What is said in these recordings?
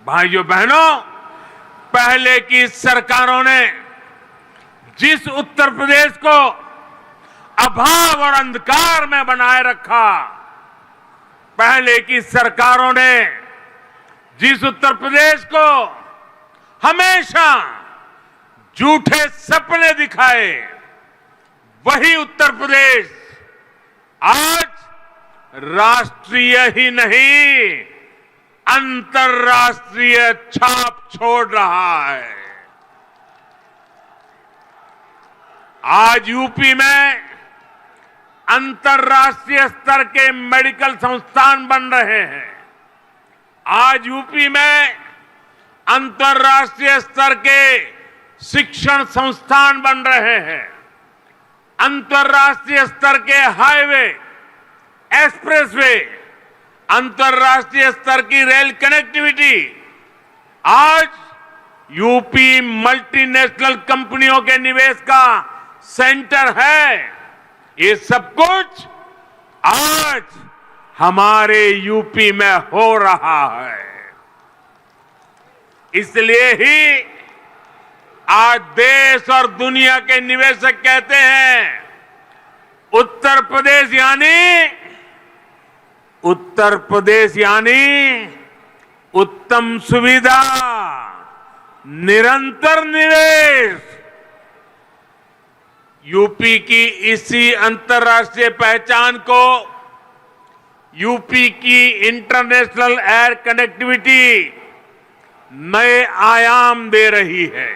भाइयों बहनों, पहले की सरकारों ने जिस उत्तर प्रदेश को अभाव और अंधकार में बनाए रखा, पहले की सरकारों ने जिस उत्तर प्रदेश को हमेशा झूठे सपने दिखाए, वही उत्तर प्रदेश आज राष्ट्रीय ही नहीं, अंतर्राष्ट्रीय छाप छोड़ रहा है। आज यूपी में अंतर्राष्ट्रीय स्तर के मेडिकल संस्थान बन रहे हैं। आज यूपी में अंतर्राष्ट्रीय स्तर के शिक्षण संस्थान बन रहे हैं। अंतर्राष्ट्रीय स्तर के हाईवे, एक्सप्रेसवे, अंतर्राष्ट्रीय स्तर की रेल कनेक्टिविटी आज यूपी मल्टीनेशनल कंपनियों के निवेश का सेंटर है। ये सब कुछ आज हमारे यूपी में हो रहा है। इसलिए ही आज देश और दुनिया के निवेशक कहते हैं, उत्तर प्रदेश यानी उत्तम सुविधा, निरंतर निवेश। यूपी की इसी अंतर्राष्ट्रीय पहचान को यूपी की इंटरनेशनल एयर कनेक्टिविटी नए आयाम दे रही है।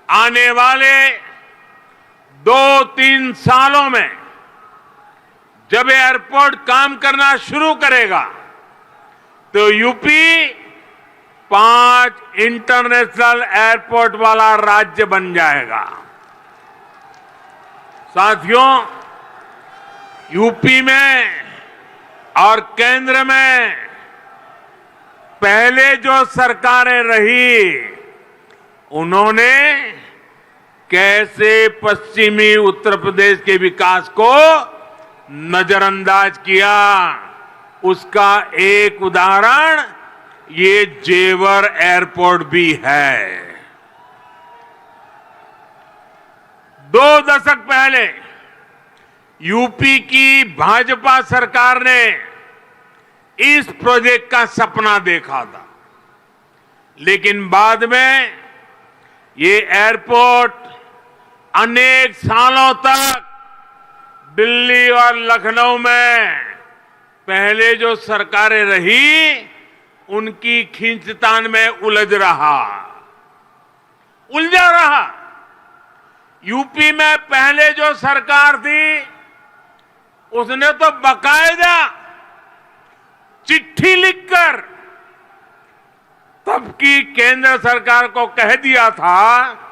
आने वाले 2-3 सालों में जब एयरपोर्ट काम करना शुरू करेगा तो यूपी 5 इंटरनेशनल एयरपोर्ट वाला राज्य बन जाएगा। साथियों, यूपी में और केंद्र में पहले जो सरकारें रही, उन्होंने कैसे पश्चिमी उत्तर प्रदेश के विकास को नजरअंदाज किया, उसका एक उदाहरण ये जेवर एयरपोर्ट भी है। 2 दशक पहले यूपी की भाजपा सरकार ने इस प्रोजेक्ट का सपना देखा था, लेकिन बाद में ये एयरपोर्ट अनेक सालों तक दिल्ली और लखनऊ में पहले जो सरकारें रही, उनकी खींचतान में उलझा रहा। यूपी में पहले जो सरकार थी, उसने तो बाकायदा चिट्ठी लिखकर तब की केंद्र सरकार को कह दिया था,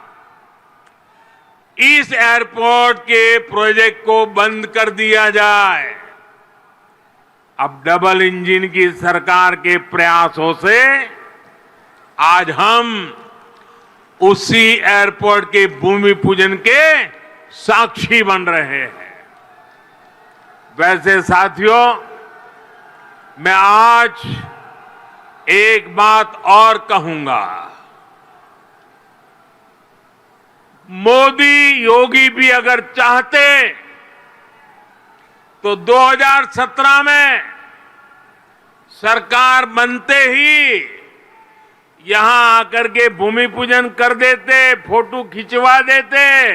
इस एयरपोर्ट के प्रोजेक्ट को बंद कर दिया जाए। अब डबल इंजन की सरकार के प्रयासों से आज हम उसी एयरपोर्ट के भूमि पूजन के साक्षी बन रहे हैं। वैसे साथियों, मैं आज एक बात और कहूंगा। मोदी योगी भी अगर चाहते तो 2017 में सरकार बनते ही यहां आकर के भूमि पूजन कर देते, फोटो खिंचवा देते,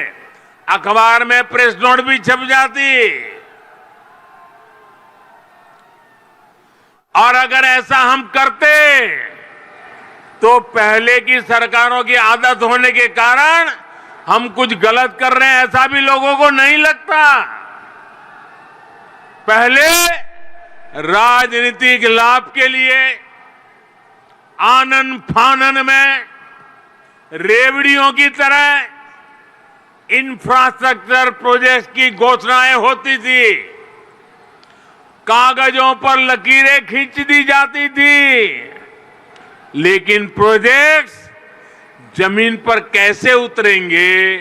अखबार में प्रेस नोट भी छप जाती। और अगर ऐसा हम करते तो पहले की सरकारों की आदत होने के कारण हम कुछ गलत कर रहे हैं ऐसा भी लोगों को नहीं लगता। पहले राजनीतिक लाभ के लिए आनन फानन में रेवड़ियों की तरह इंफ्रास्ट्रक्चर प्रोजेक्ट की घोषणाएं होती थी, कागजों पर लकीरें खींच दी जाती थी, लेकिन प्रोजेक्ट्स जमीन पर कैसे उतरेंगे,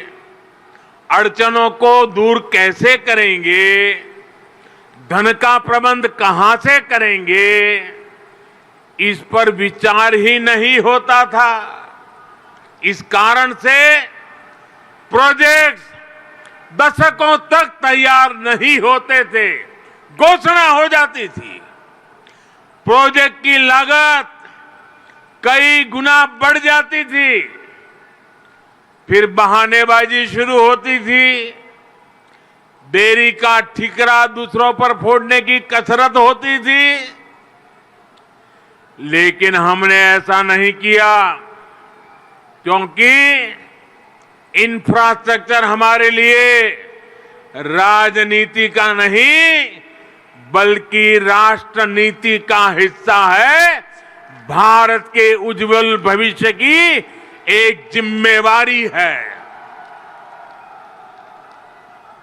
अड़चनों को दूर कैसे करेंगे, धन का प्रबंध कहां से करेंगे, इस पर विचार ही नहीं होता था। इस कारण से प्रोजेक्ट्स दशकों तक तैयार नहीं होते थे, घोषणा हो जाती थी। प्रोजेक्ट की लागत कई गुना बढ़ जाती थी, फिर बहानेबाजी शुरू होती थी, देरी का ठिकरा दूसरों पर फोड़ने की कसरत होती थी। लेकिन हमने ऐसा नहीं किया, क्योंकि इंफ्रास्ट्रक्चर हमारे लिए राजनीति का नहीं बल्कि राष्ट्र नीति का हिस्सा है। भारत के उज्जवल भविष्य की एक जिम्मेवारी है।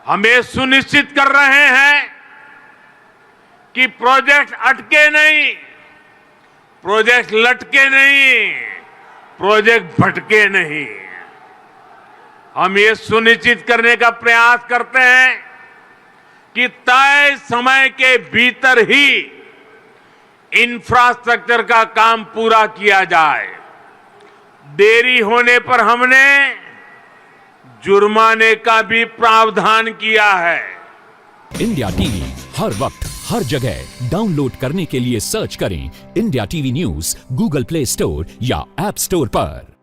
हम ये सुनिश्चित कर रहे हैं कि प्रोजेक्ट अटके नहीं, प्रोजेक्ट लटके नहीं, प्रोजेक्ट भटके नहीं। हम ये सुनिश्चित करने का प्रयास करते हैं कि तय समय के भीतर ही इंफ्रास्ट्रक्चर का काम पूरा किया जाए। देरी होने पर हमने जुर्माने का भी प्रावधान किया है। इंडिया टीवी हर वक्त हर जगह डाउनलोड करने के लिए सर्च करें India TV news Google play store या ऐप स्टोर पर।